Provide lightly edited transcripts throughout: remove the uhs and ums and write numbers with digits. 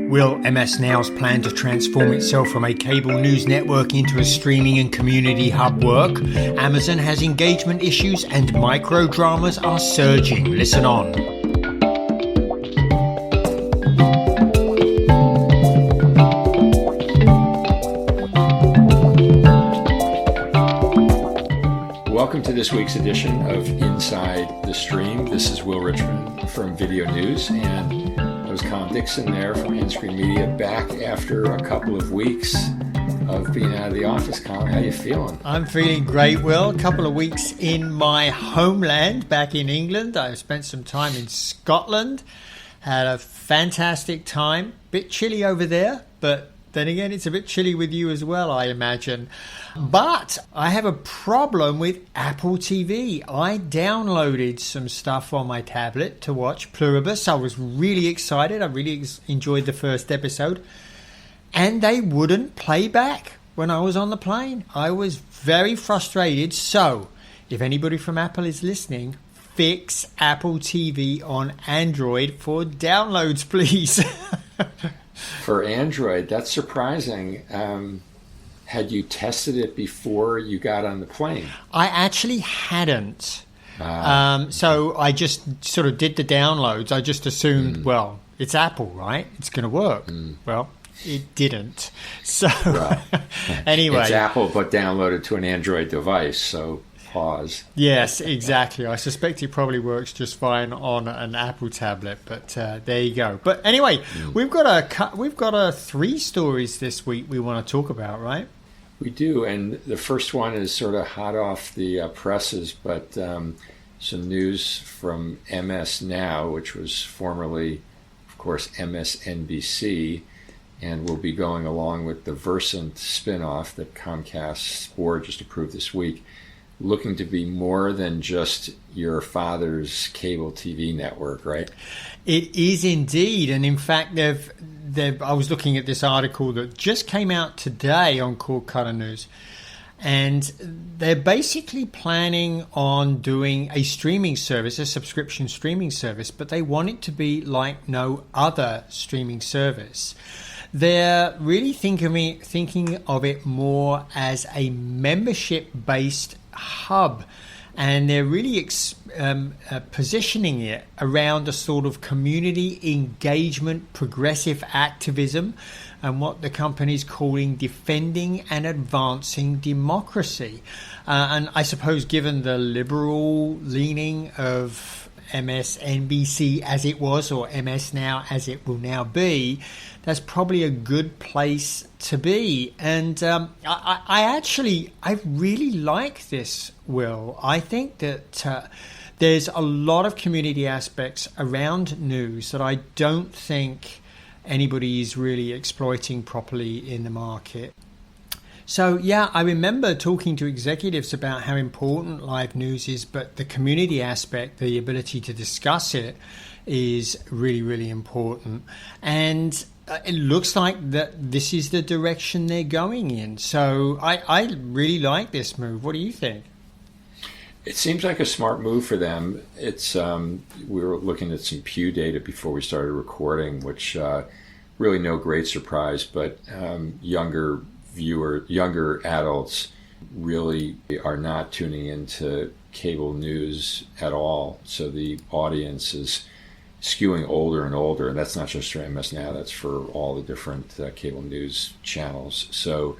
Will MS Now's plan to transform itself from a cable news network into a streaming and community hub work? Amazon has engagement issues and microdramas are surging. Listen on. Welcome to this week's edition of Inside the Stream. This is Will Richmond from Video News, and I was Colin Dixon there from In-Screen Media, back after a couple of weeks of being out of the office. Colin, how you feeling? I'm feeling great, Will. A couple of weeks in my homeland back in England. I spent some time in Scotland, had a fantastic time. Bit chilly over there, but then again, it's a bit chilly with you as well, I imagine. But I have a problem with Apple TV. I downloaded some stuff on my tablet to watch Pluribus. I was really excited. I really enjoyed the first episode. And they wouldn't play back when I was on the plane. I was very frustrated. So, if anybody from Apple is listening, fix Apple TV on Android for downloads, please. For Android, that's surprising. Had you tested it before you got on the plane? I actually hadn't. So I just sort of did the downloads. I just assumed, well, it's Apple, right? It's going to work. Well, it didn't. So anyway. It's Apple, but downloaded to an Android device, so pause. Yes, exactly. I suspect it probably works just fine on an Apple tablet, but there you go. But anyway, we've got three stories this week we want to talk about, right? We do, and the first one is sort of hot off the presses, but some news from MS Now, which was formerly, of course, MSNBC, and will be going along with the Versant spinoff that Comcast's board just approved this week, looking to be more than just your father's cable TV network, right? It is indeed, and in fact, I was looking at this article that just came out today on Cord Cutter News, and they're basically planning on doing a streaming service, a subscription streaming service, but they want it to be like no other streaming service. They're really thinking of it more as a membership-based hub, and they're really positioning it around a sort of community engagement, progressive activism, and what the company's calling defending and advancing democracy. And I suppose given the liberal leaning of MSNBC as it was, or MS Now as it will now be, that's probably a good place to be. And I really like this, Will. I think that there's a lot of community aspects around news that I don't think anybody is really exploiting properly in the market. So, yeah, I remember talking to executives about how important live news is, but the community aspect, the ability to discuss it, is really, really important. And it looks like that this is the direction they're going in. So I really like this move. What do you think? It seems like a smart move for them. It's we were looking at some Pew data before we started recording, which really no great surprise, but younger adults really are not tuning into cable news at all. So the audience is skewing older and older, and that's not just for MS Now, that's for all the different cable news channels. So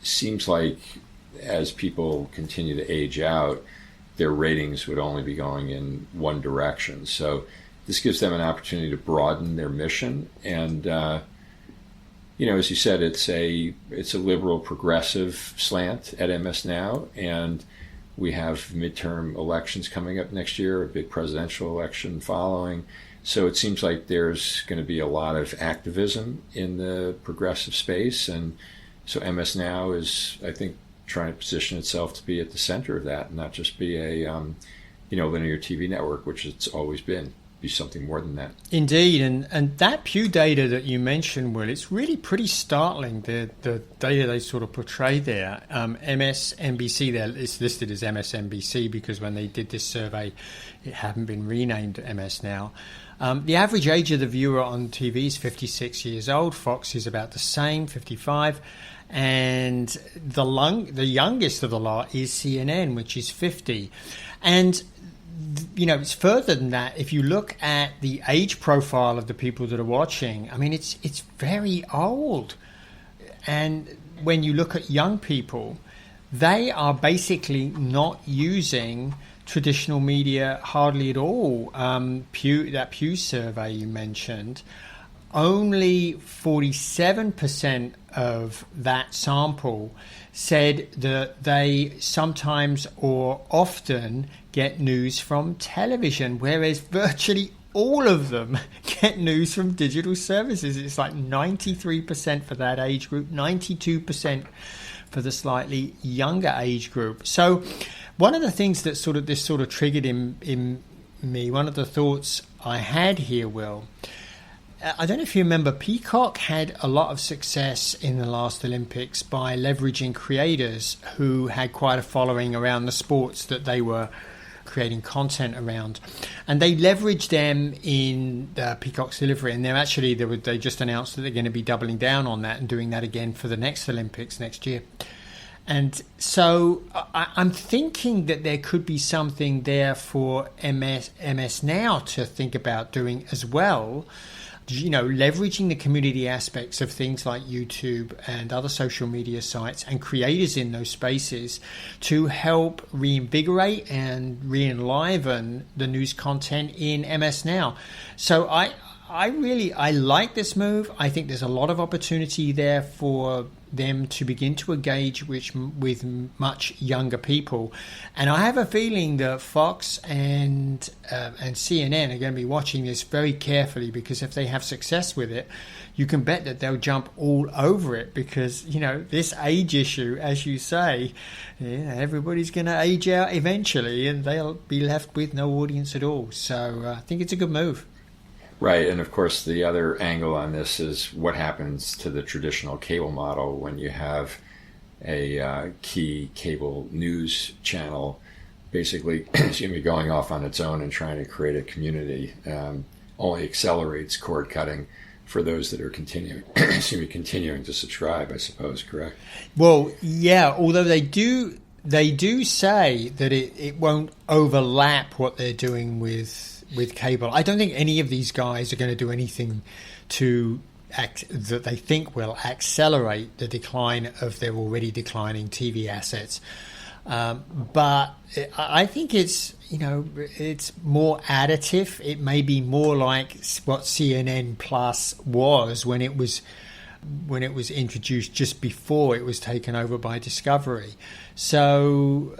seems like as people continue to age out, their ratings would only be going in one direction. So this gives them an opportunity to broaden their mission. And as you said, it's a liberal progressive slant at MS Now, and we have midterm elections coming up next year, a big presidential election following. So it seems like there's going to be a lot of activism in the progressive space. And so MS Now is, I think, trying to position itself to be at the center of that and not just be a linear TV network, which it's always been. be something more than that. Indeed, and that Pew data that you mentioned, Will, it's really pretty startling, the data they sort of portray there. MSNBC, there it's listed as MSNBC because when they did this survey, it hadn't been renamed MS Now. The average age of the viewer on TV is 56 years old. Fox is about the same, 55. And the youngest of the lot is CNN, which is 50. And you know, it's further than that. If you look at the age profile of the people that are watching, I mean, it's very old. And when you look at young people, they are basically not using traditional media hardly at all. That Pew survey you mentioned, only 47% of that sample said that they sometimes or often get news from television, whereas virtually all of them get news from digital services. It's like 93% for that age group, 92% for the slightly younger age group. So one of the things that this triggered in me, one of the thoughts I had here, Will, I don't know if you remember, Peacock had a lot of success in the last Olympics by leveraging creators who had quite a following around the sports that they were creating content around, and they leveraged them in Peacock's delivery. And they just announced that they're going to be doubling down on that and doing that again for the next Olympics next year. And so I'm thinking that there could be something there for MS Now to think about doing as well. You know, leveraging the community aspects of things like YouTube and other social media sites and creators in those spaces to help reinvigorate and re-enliven the news content in MS Now. So I really like this move. I think there's a lot of opportunity there for them to begin to engage with much younger people, and I have a feeling that Fox and CNN are going to be watching this very carefully, because if they have success with it, you can bet that they'll jump all over it, because you know this age issue, as you say, everybody's going to age out eventually, and they'll be left with no audience at all. So I think it's a good move. Right, and of course the other angle on this is what happens to the traditional cable model when you have a key cable news channel basically going off on its own and trying to create a community. Only accelerates cord cutting for those that are continuing to subscribe, I suppose, correct? Well, yeah, although they do say that it won't overlap what they're doing with cable. I don't think any of these guys are going to do anything that they think will accelerate the decline of their already declining TV assets. But I think it's more additive. It may be more like what CNN Plus was when it was introduced just before it was taken over by Discovery. So,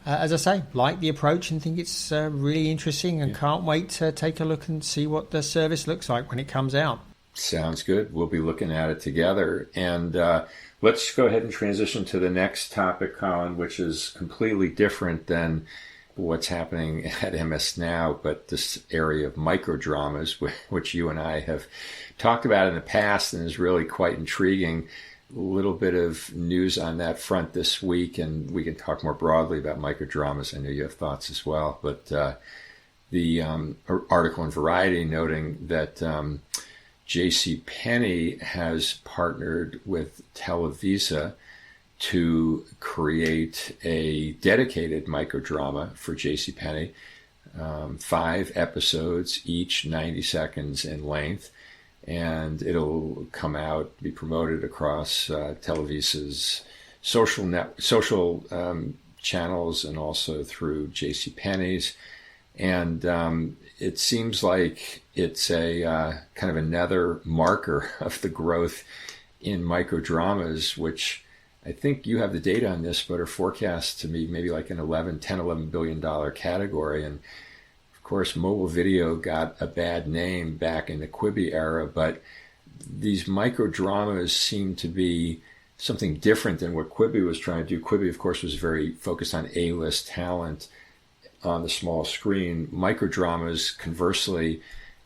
as I say, like the approach and think it's really interesting, and can't wait to take a look and see what the service looks like when it comes out. Sounds good. We'll be looking at it together. And let's go ahead and transition to the next topic, Colin, which is completely different than what's happening at MS Now, but this area of microdramas, which you and I have talked about in the past and is really quite intriguing. A little bit of news on that front this week, and we can talk more broadly about microdramas. I know you have thoughts as well, but the article in Variety noting that JCPenney has partnered with Televisa to create a dedicated microdrama for JCPenney, 5 episodes, each 90 seconds in length. And it'll come out, be promoted across Televisa's social channels and also through JCPenney's. And it seems like it's a kind of another marker of the growth in microdramas, which I think you have the data on this, but are forecast to be maybe like an $11 billion category. And of course, mobile video got a bad name back in the Quibi era, but these microdramas seem to be something different than what Quibi was trying to do. Quibi, of course, was very focused on A-list talent on the small screen. Microdramas, conversely,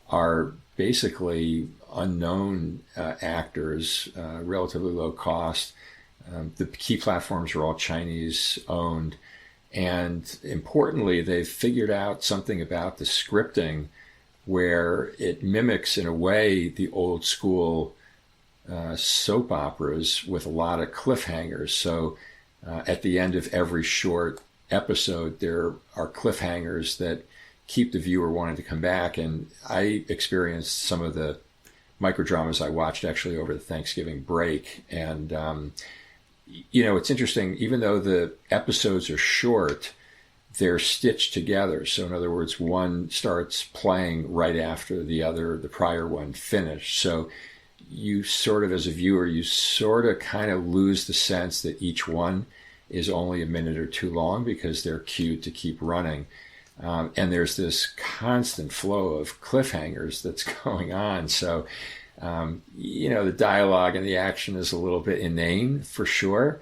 are basically unknown actors, relatively low cost. The key platforms are all Chinese owned. And importantly, they've figured out something about the scripting where it mimics, in a way, the old school soap operas with a lot of cliffhangers. So at the end of every short episode, there are cliffhangers that keep the viewer wanting to come back. And I experienced some of the microdramas I watched actually over the Thanksgiving break. And, it's interesting, even though the episodes are short, they're stitched together. So in other words, one starts playing right after the prior one finished. So you sort of, as a viewer, you sort of kind of lose the sense that each one is only a minute or two long because they're cued to keep running. And there's this constant flow of cliffhangers that's going on. So, the dialogue and the action is a little bit inane for sure,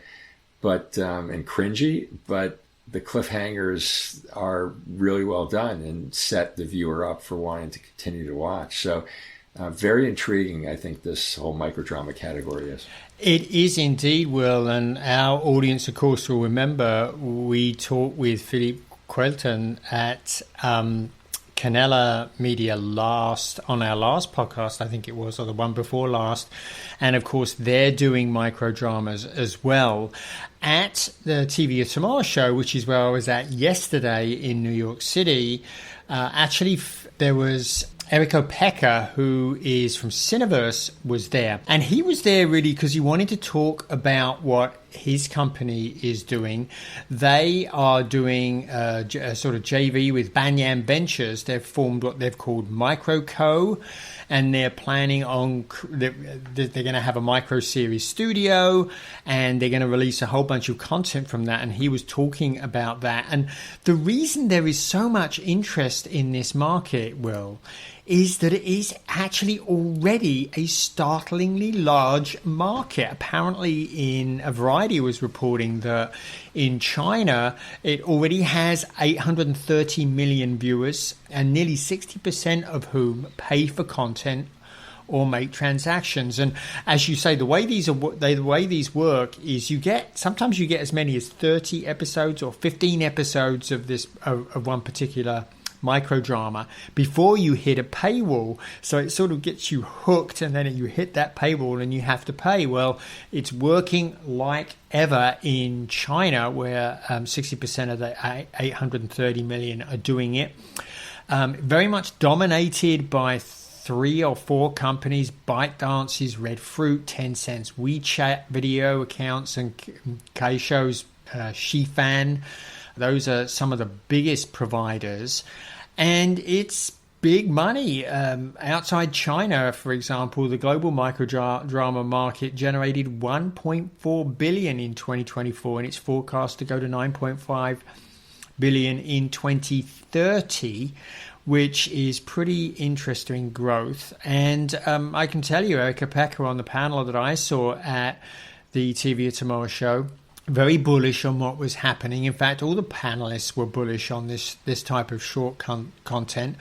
but and cringy, but the cliffhangers are really well done and set the viewer up for wanting to continue to watch. So very intriguing, I think, this whole microdrama category is. It is indeed, Will, and our audience, of course, will remember we talked with Philippe Quelton at Canella Media on our last podcast, I think it was, or the one before last. And of course, they're doing microdramas as well at the TV of Tomorrow show, which is where I was at yesterday in New York City. There was Eriko Pekka, who is from Cineverse, was there. And he was there really because he wanted to talk about what his company is doing. They are doing a sort of JV with Banyan Ventures. They've formed what they've called MicroCo, and they're planning on, they're going to have a micro series studio, and they're going to release a whole bunch of content from that. And he was talking about that. And the reason there is so much interest in this market, Will, is that it is actually already a startlingly large market. Apparently, in a Variety was reporting that in China, it already has 830 million viewers, and nearly 60% of whom pay for content or make transactions. And as you say, the way these work is sometimes you get as many as 30 episodes or 15 episodes of one particular microdrama before you hit a paywall. So it sort of gets you hooked, and then you hit that paywall and you have to pay. Well, it's working like ever in China, where 60% of the 830 million are doing it. Very much dominated by 3 or 4 companies: ByteDance's Red Fruit, Tencent's WeChat video accounts, and Kaisho's Shifan. Those are some of the biggest providers, and it's big money. Outside China, for example, the global microdrama market generated $1.4 billion in 2024, and it's forecast to go to $9.5 billion in 2030, which is pretty interesting growth. And I can tell you, Erika Pekka on the panel that I saw at the TV of Tomorrow show, very bullish on what was happening. In fact, all the panelists were bullish on this type of short content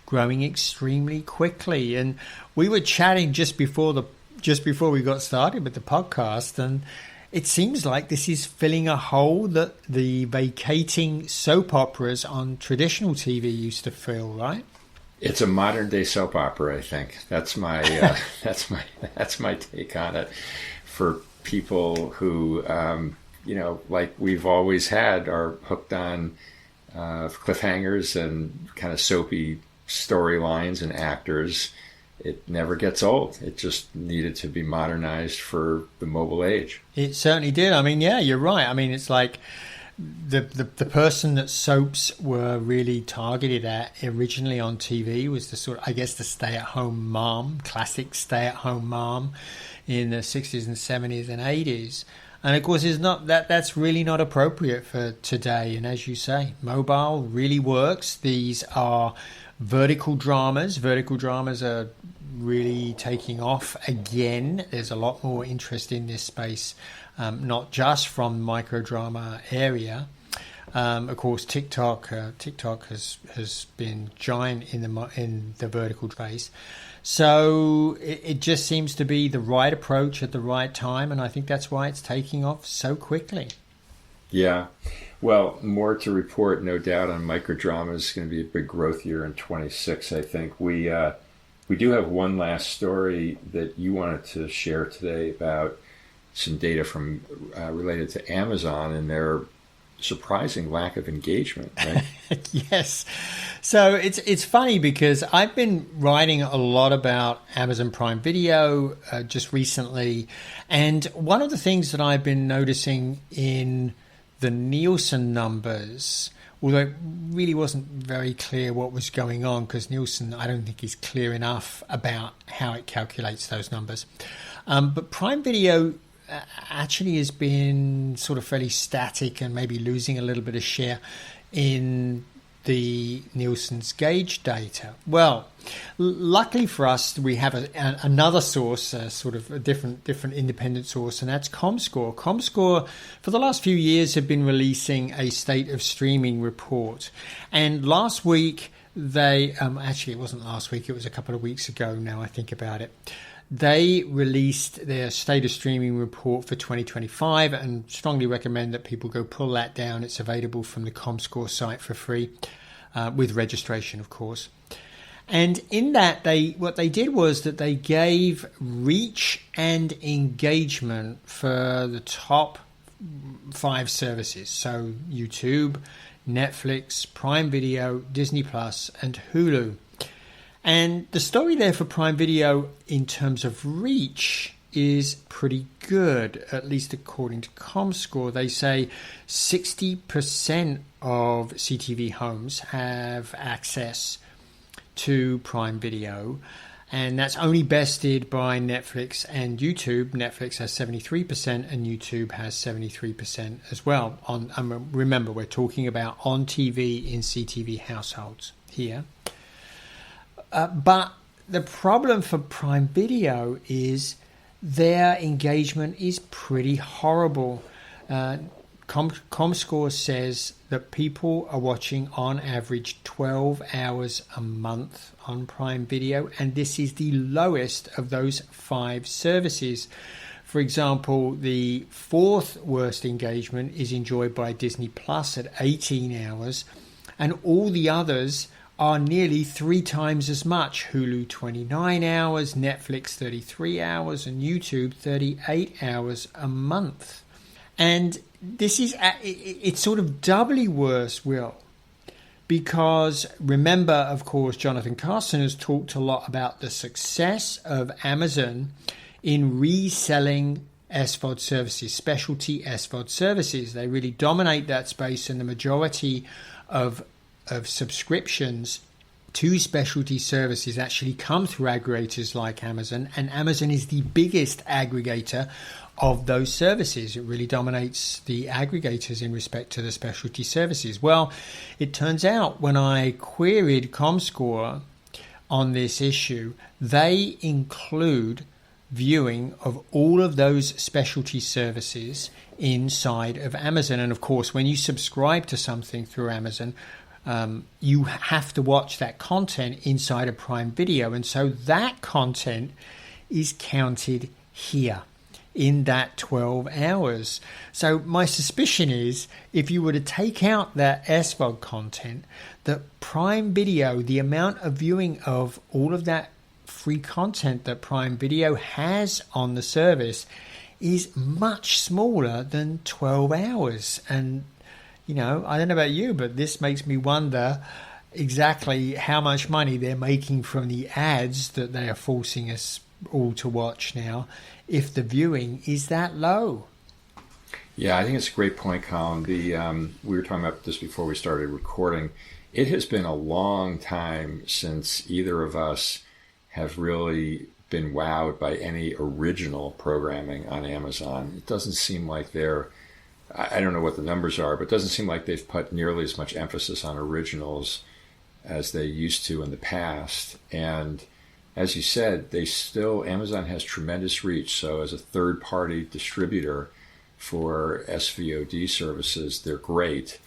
growing extremely quickly. And we were chatting just before we got started with the podcast, and it seems like this is filling a hole that the vacating soap operas on traditional TV used to fill, right? It's a modern day soap opera, I think. That's my that's my take on it. For people who like we've always had, are hooked on cliffhangers and kind of soapy storylines and actors. It never gets old. It just needed to be modernized for the mobile age. It certainly did. I mean, yeah, you're right. I mean, it's like the person that soaps were really targeted at originally on TV was the sort of, I guess, the stay-at-home mom, classic stay-at-home mom in the 60s and 70s and 80s. And of course, that's really not appropriate for today. And as you say, mobile really works. These are vertical dramas. Vertical dramas are really taking off again. There's a lot more interest in this space, not just from the microdrama area. Of course, TikTok has been giant in the vertical space. So it just seems to be the right approach at the right time, and I think that's why it's taking off so quickly. Yeah. Well, more to report, no doubt, on Microdramas. It's going to be a big growth year in 26, I think. We do have one last story that you wanted to share today about some data from related to Amazon and their surprising lack of engagement, right? Yes. So it's funny because I've been writing a lot about Amazon Prime Video just recently. And one of the things that I've been noticing in the Nielsen numbers, although it really wasn't very clear what was going on, because Nielsen, I don't think, is clear enough about how it calculates those numbers. But Prime Video actually has been sort of fairly static and maybe losing a little bit of share in the Nielsen's gauge data. Well, luckily for us, we have another source, sort of a different independent source, and that's ComScore. ComScore, for the last few years, have been releasing a state of streaming report. And last week, they actually, it wasn't last week, it was a couple of weeks ago now I think about it. They released their state of streaming report for 2025 and strongly recommend that people go pull that down. It's available from the ComScore site for free, with registration, of course. And in that, what they did was that they gave reach and engagement for the top 5 services. So YouTube, Netflix, Prime Video, Disney Plus, and Hulu. And the story there for Prime Video in terms of reach is pretty good, at least according to ComScore. They say 60% of CTV homes have access to Prime Video, and that's only bested by Netflix and YouTube. Netflix has 73% and YouTube has 73% as well. Remember, we're talking about on TV in CTV households here. But the problem for Prime Video is their engagement is pretty horrible. ComScore says that people are watching on average 12 hours a month on Prime Video, and this is the lowest of those 5 services. For example, the 4th worst engagement is enjoyed by Disney Plus at 18 hours, and all the others are nearly 3 times as much. Hulu 29 hours, Netflix 33 hours, and YouTube 38 hours a month. And this is, it's sort of doubly worse, Will, because remember, of course, Jonathan Carson has talked a lot about the success of Amazon in reselling SVOD services, specialty SVOD services. They really dominate that space, and the majority of subscriptions to specialty services actually come through aggregators like Amazon, and Amazon is the biggest aggregator of those services. It really dominates the aggregators in respect to the specialty services. Well, it turns out when I queried ComScore on this issue, they include viewing of all of those specialty services inside of Amazon. And of course, when you subscribe to something through Amazon, you have to watch that content inside of Prime Video. And so that content is counted here in that 12 hours. So my suspicion is if you were to take out that SVOD content, that Prime Video, the amount of viewing of all of that free content that Prime Video has on the service is much smaller than 12 hours. And you know, I don't know about you, but this makes me wonder exactly how much money they're making from the ads that they are forcing us all to watch now, if the viewing is that low. Yeah, I think it's a great point, Colin. We were talking about this before we started recording. It has been a long time since either of us have really been wowed by any original programming on Amazon. It doesn't seem like I don't know what the numbers are, but it doesn't seem like they've put nearly as much emphasis on originals as they used to in the past. And as you said, Amazon has tremendous reach. So as a third-party distributor for SVOD services, they're great.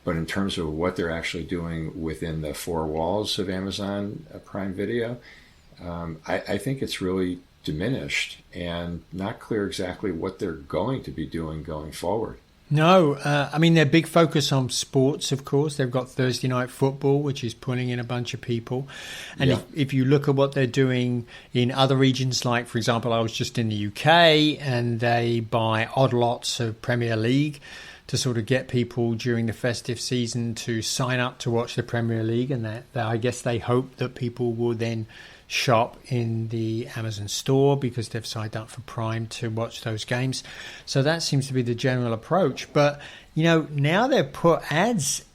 But in terms of what they're actually doing within the four walls of Amazon Prime Video, I think it's really diminished and not clear exactly what they're going to be doing going forward. No, I mean, their big focus on sports, of course. They've got Thursday Night Football, which is pulling in a bunch of people. And Yeah. if you look at what they're doing in other regions, like, for example, I was just in the UK, and they buy odd lots of Premier League to sort of get people during the festive season to sign up to watch the Premier League. And that I guess they hope that people will then shop in the Amazon store because they've signed up for Prime to watch those games. So that seems to be the general approach. But, now they've put ads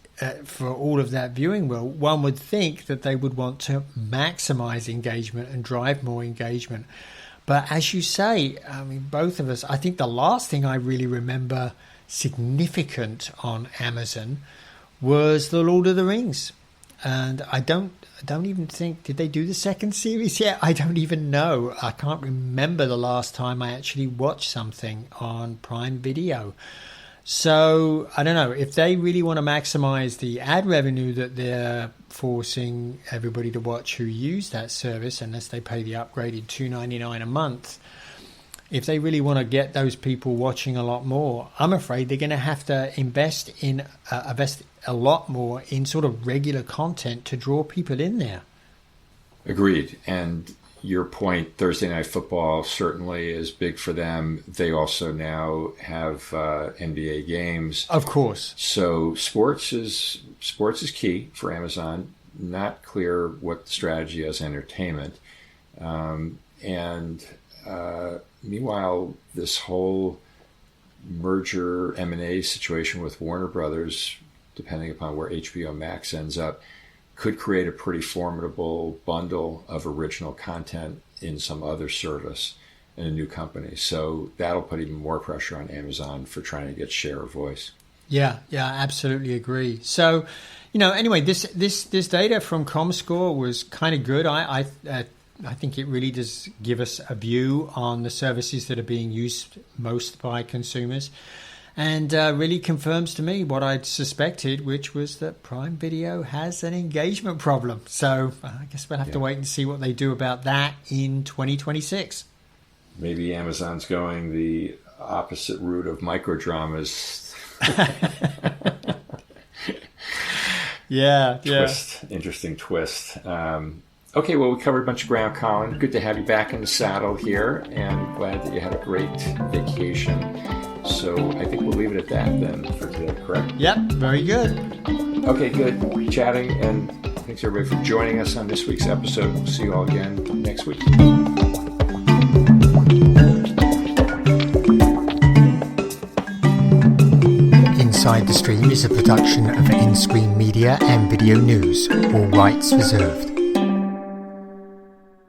for all of that viewing. Well, one would think that they would want to maximize engagement and drive more engagement. But as you say, I mean, both of us, I think the last thing I really remember significant on Amazon was The Lord of the Rings. And I don't even think, did they do the second series yet? I don't even know. I can't remember the last time I actually watched something on Prime Video. So I don't know if they really want to maximize the ad revenue that they're forcing everybody to watch who use that service, unless they pay the upgraded $2.99 a month. If they really want to get those people watching a lot more, I'm afraid they're going to have to invest a lot more in sort of regular content to draw people in there. Agreed. And your point, Thursday Night Football certainly is big for them. They also now have NBA games. Of course. So sports is key for Amazon. Not clear what the strategy is, entertainment. Meanwhile, this whole merger M&A situation with Warner Brothers, depending upon where HBO Max ends up, could create a pretty formidable bundle of original content in some other service in a new company. So that'll put even more pressure on Amazon for trying to get share of voice. Yeah, absolutely agree. So, anyway, this data from ComScore was kind of good. I think it really does give us a view on the services that are being used most by consumers, and really confirms to me what I'd suspected, which was that Prime Video has an engagement problem. So I guess we'll have to wait and see what they do about that in 2026. Maybe Amazon's going the opposite route of Microdramas. Yeah. Interesting twist. Okay, well, we covered a bunch of ground, Colin. Good to have you back in the saddle here, and glad that you had a great vacation. So I think we'll leave it at that then for today, correct? Yep, very good. Okay, good chatting, and thanks everybody for joining us on this week's episode. We'll see you all again next week. Inside the Stream is a production of In-Screen Media and Video News, all rights reserved.